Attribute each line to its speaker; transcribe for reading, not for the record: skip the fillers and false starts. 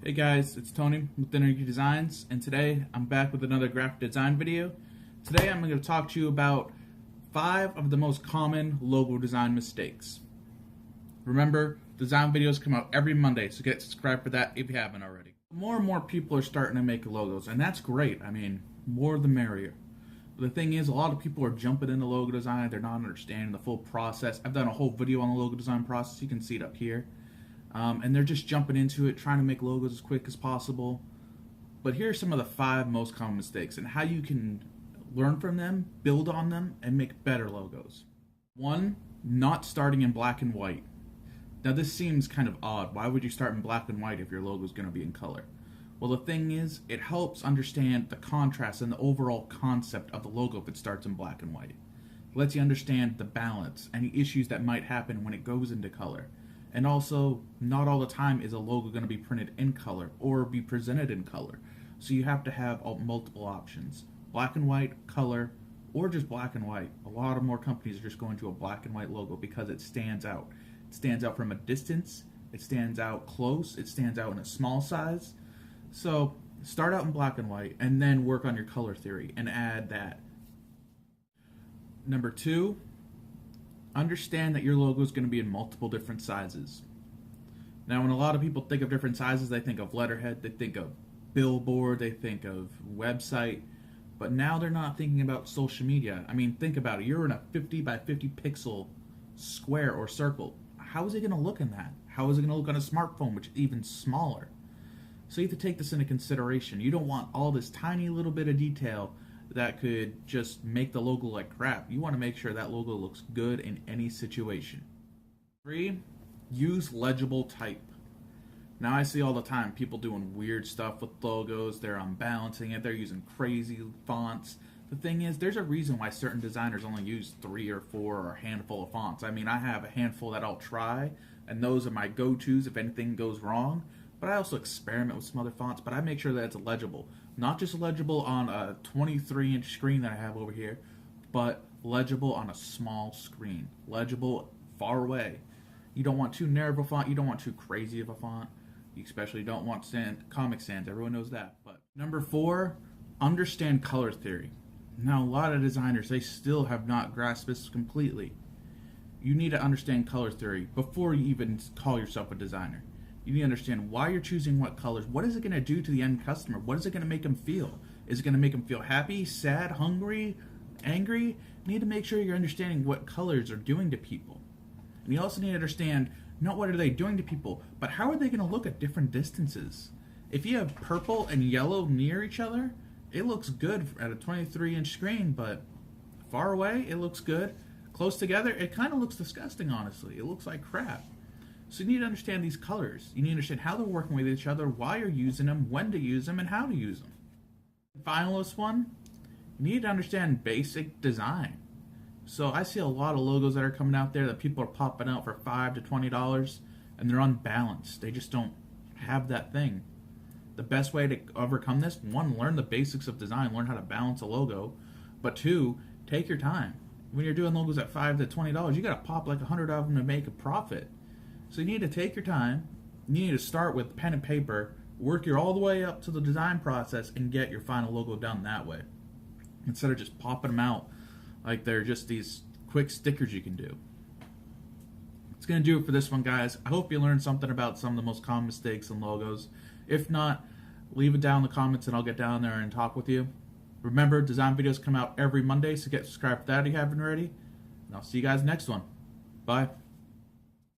Speaker 1: Hey guys, it's Tony with Geek Designs, and today I'm back with another graphic design video. Today I'm going to talk to you about 5 of the most common logo design mistakes. Remember, design videos come out every Monday, so get subscribed for that if you haven't already. More and more people are starting to make logos, and that's great. I mean, more the merrier. But the thing is, a lot of people are jumping into logo design. They're not understanding the full process. I've done a whole video on the logo design process. You can see it up here. And they're just jumping into it, trying to make logos as quick as possible. But here are some of the 5 most common mistakes and how you can learn from them, build on them, and make better logos. 1, not starting in black and white. Now this seems kind of odd. Why would you start in black and white if your logo is going to be in color? Well, the thing is, it helps understand the contrast and the overall concept of the logo if it starts in black and white. It lets you understand the balance, any issues that might happen when it goes into color. And also, not all the time is a logo going to be printed in color or be presented in color. So you have to have multiple options. Black and white, color, or just black and white. A lot of more companies are just going to a black and white logo because it stands out. It stands out from a distance, it stands out close, it stands out in a small size. So start out in black and white and then work on your color theory and add that. Number 2, understand that your logo is going to be in multiple different sizes. Now, when a lot of people think of different sizes, they think of letterhead, they think of billboard, they think of website, but now they're not thinking about social media. I mean, think about it. You're in a 50 by 50 pixel square or circle. How is it going to look in that? How is it going to look on a smartphone, which is even smaller? So you have to take this into consideration. You don't want all this tiny little bit of detail that could just make the logo like crap. You want to make sure that logo looks good in any situation. 3, use legible type. Now I see all the time people doing weird stuff with logos. They're unbalancing it. They're using crazy fonts. The thing is, there's a reason why certain designers only use 3 or 4 or a handful of fonts. I mean, I have a handful that I'll try, and those are my go-tos if anything goes wrong. But I also experiment with some other fonts, but I make sure that it's legible. Not just legible on a 23-inch screen that I have over here, but legible on a small screen. Legible far away. You don't want too narrow of a font. You don't want too crazy of a font. You especially don't want Comic Sans. Everyone knows that. But number 4, understand color theory. Now, a lot of designers, they still have not grasped this completely. You need to understand color theory before you even call yourself a designer. You need to understand why you're choosing what colors. What is it going to do to the end customer? What is it going to make them feel? Is it going to make them feel happy, sad, hungry, angry? You need to make sure you're understanding what colors are doing to people. And you also need to understand not what are they doing to people, but how are they going to look at different distances. If you have purple and yellow near each other, it looks good at a 23-inch screen, but far away, it looks good. Close together, it kind of looks disgusting, honestly. It looks like crap. So you need to understand these colors. You need to understand how they're working with each other, why you're using them, when to use them, and how to use them. Finalist one, you need to understand basic design. So I see a lot of logos that are coming out there that people are popping out for $5 to $20, and they're unbalanced. They just don't have that thing. The best way to overcome this, 1, learn the basics of design, learn how to balance a logo, but 2, take your time. When you're doing logos at $5 to $20, you got to pop like 100 of them to make a profit. So you need to take your time, you need to start with pen and paper, work your all the way up to the design process, and get your final logo done that way. Instead of just popping them out like they're just these quick stickers you can do. That's going to do it for this one, guys. I hope you learned something about some of the most common mistakes in logos. If not, leave it down in the comments and I'll get down there and talk with you. Remember, design videos come out every Monday, so get subscribed for that if you haven't already. And I'll see you guys next one. Bye.